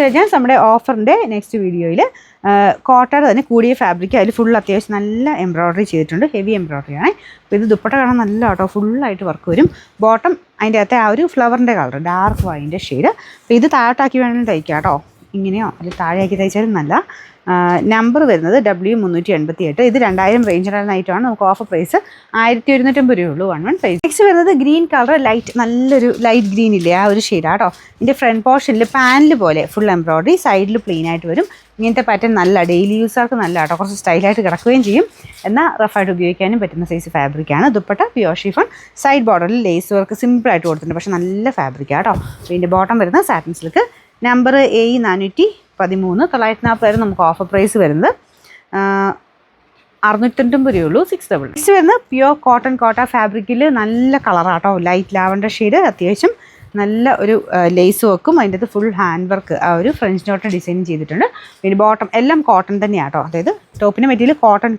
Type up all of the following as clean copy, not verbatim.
കഴിഞ്ഞാൽ നമ്മുടെ ഓഫറിൻ്റെ നെക്സ്റ്റ് വീഡിയോയിൽ കോട്ടയുടെ തന്നെ കൂടിയ ഫാബ്രിക് അതിൽ ഫുൾ അത്യാവശ്യം നല്ല എംബ്രോയ്ഡറി ചെയ്തിട്ടുണ്ട്. ഹെവി എംബ്രോയ്ഡറി ആണ്. അപ്പോൾ ഇത് ദുപ്പട്ട കാണാൻ നല്ല കേട്ടോ, ഫുള്ളായിട്ട് വർക്ക് വരും. ബോട്ടം അതിൻ്റെ അകത്തെ ആ ഒരു ഫ്ലവറിൻ്റെ കളർ ഡാർക്ക് വൈൻ്റെ ഷെയ്ഡ്. അപ്പോൾ ഇത് താഴോട്ടാക്കി വേണമെങ്കിലും തയ്ക്കാം കേട്ടോ, ഇങ്ങനെയോ അതിൽ താഴെയാക്കി തയ്ച്ചാലും നല്ല. നമ്പർ വരുന്നത് W388. ഇത് 2000 റേഞ്ചിലുള്ള ഐറ്റമാണ്. നമുക്ക് ഓഫർ പ്രൈസ് 1150 രൂപയുള്ളൂ. 11 നെക്സ്റ്റ് വരുന്നത് ഗ്രീൻ കളർ, നല്ലൊരു ലൈറ്റ് ഗ്രീൻ ഇല്ലേ, ആ ഒരു ഷെയ്ഡാണ് കേട്ടോ. ഇതിൻ്റെ ഫ്രണ്ട് പോർഷനിൽ പാനൽ പോലെ ഫുൾ എംബ്രോയ്ഡറി, സൈഡിൽ പ്ലെയിൻ ആയിട്ട് വരും. ഇങ്ങനത്തെ പാറ്റേൺ നല്ല ഡെയിലി യൂസർക്ക് നല്ല കേട്ടോ, കുറച്ച് സ്റ്റൈലായിട്ട് കിടക്കുകയും ചെയ്യും, എന്നാൽ റഫായിട്ട് ഉപയോഗിക്കാനും പറ്റുന്ന സൈസ് ഫാബ്രിക്കാണ്. ദുപ്പട്ട പ്യുവർ ഷിഫോൺ, സൈഡ് ബോർഡറിൽ ലേസ് വർക്ക് സിമ്പിളായിട്ട് കൊടുത്തിട്ടുണ്ട്, പക്ഷേ നല്ല ഫാബ്രിക്കാണ് കേട്ടോ. ഇതിൻ്റെ ബോട്ടം വരുന്നത് സാറ്റിൻ സിൽക്ക്. Number A413. 940 നമുക്ക് ഓഫർ പ്രൈസ് വരുന്നത് 690 രൂപയുള്ളൂ. 600. നെക്സ്റ്റ് വരുന്നത് പ്യുവർ കോട്ടൺ കോട്ട ഫാബ്രിക്കിൽ നല്ല കളറാട്ടോ, ലൈറ്റ് ലാവൻഡർ ഷെയ്ഡ്, അത്യാവശ്യം നല്ല ഒരു ലേസ് വർക്കും അതിൻ്റെ അത് ഫുൾ ഹാൻഡ് വർക്ക്, ആ ഒരു ഫ്രഞ്ച് നോട്ട് ഡിസൈൻ ചെയ്തിട്ടുണ്ട്. പിന്നെ ബോട്ടം എല്ലാം കോട്ടൺ തന്നെയാണ് കേട്ടോ, അതായത് ടോപ്പിൻ്റെ മെറ്റീരിയൽ കോട്ടൺ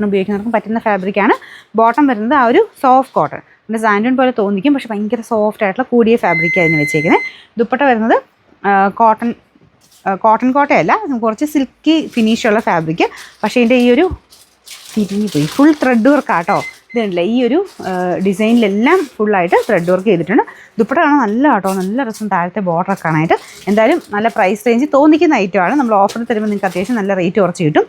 ഉപയോഗിക്കുന്നവർക്കും പറ്റുന്ന ഫാബ്രിക്കാണ്. ബോട്ടം വരുന്നത് ആ ഒരു സോഫ്റ്റ് കോട്ടൺ, പിന്നെ സാൻഡൂൺ പോലെ തോന്നിക്കും, പക്ഷേ ഭയങ്കര സോഫ്റ്റ് ആയിട്ടുള്ള കൂടിയ ഫാബ്രിക്കായിരുന്നു വെച്ചേക്കുന്നത്. ദുപ്പട്ട വരുന്നത് കോട്ടൺ കോട്ടയല്ല, കുറച്ച് സിൽക്കി ഫിനിഷുള്ള ഫാബ്രിക്, പക്ഷേ ഇതിൻ്റെ ഈ ഒരു തിരിഞ്ഞു പോയി ഫുൾ ത്രെഡ് വർക്കാട്ടോ. ഇതുണ്ടല്ലേ, ഈ ഒരു ഡിസൈനിലെല്ലാം ഫുള്ളായിട്ട് ത്രെഡ് വർക്ക് ചെയ്തിട്ടുണ്ട്. ദുപ്പട്ട കാണാൻ നല്ല കേട്ടോ, നല്ല രസം, താഴത്തെ ബോർഡറൊക്കെ കാണാനായിട്ട്. എന്തായാലും നല്ല പ്രൈസ് റേഞ്ച് തോന്നിക്കുന്ന ഐറ്റമാണ്. നമ്മൾ ഓഫർ തരുമ്പോൾ നിങ്ങൾക്ക് അത്യാവശ്യം നല്ല റേറ്റ് കുറച്ച് കിട്ടും.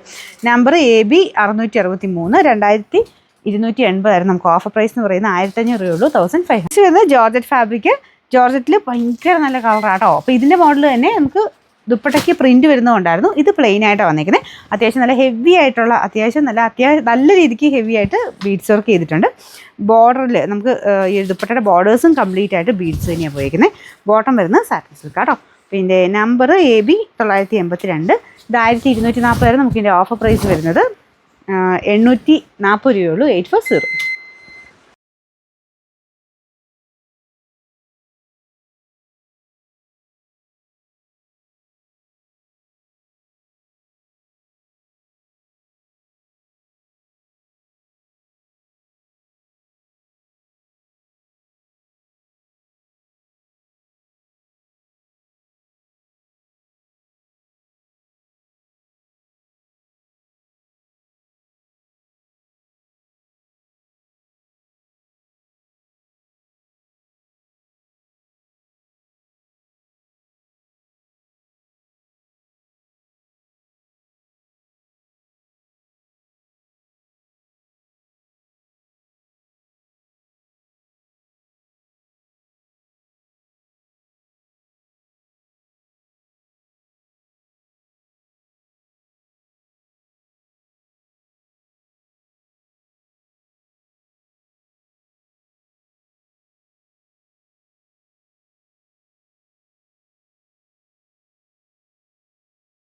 Number AB 663. 2280 നമുക്ക് ഓഫർ പ്രൈസ് എന്ന് പറയുന്നത് 1500 രൂപയുള്ളൂ. 1500. വരുന്നത് ജോർജറ്റ് ഫാബ്രിക്. ജോർജറ്റിൽ ഭയങ്കര നല്ല കളറാട്ടോ. അപ്പോൾ ഇതിൻ്റെ മോഡൽ തന്നെ നമുക്ക് ദുപ്പട്ടയ്ക്ക് പ്രിൻറ്റ് വരുന്നതുകൊണ്ടായിരുന്നു. ഇത് പ്ലെയിൻ ആയിട്ടാണ് വന്നിരിക്കുന്നത്. അത്യാവശ്യം നല്ല ഹെവി ആയിട്ടുള്ള, നല്ല രീതിക്ക് ഹെവി ആയിട്ട് ബീഡ്സ് വർക്ക് ചെയ്തിട്ടുണ്ട്. ബോർഡറിൽ നമുക്ക് ഈ ദുപ്പട്ടയുടെ ബോർഡേഴ്സും കംപ്ലീറ്റ് ആയിട്ട് ബീഡ്സ് തന്നെയാണ് പോയിരിക്കുന്നത്. ബോട്ടം വരുന്നത് സാറ്റിൻ സിൽക്ക് കേട്ടോ. പിന്നെ നമ്പർ AB 982. ഇത് 1240 വരെ നമുക്ക് ഇതിൻ്റെ ഓഫർ പ്രൈസ് വരുന്നത് 840 രൂപയുള്ളൂ. 840.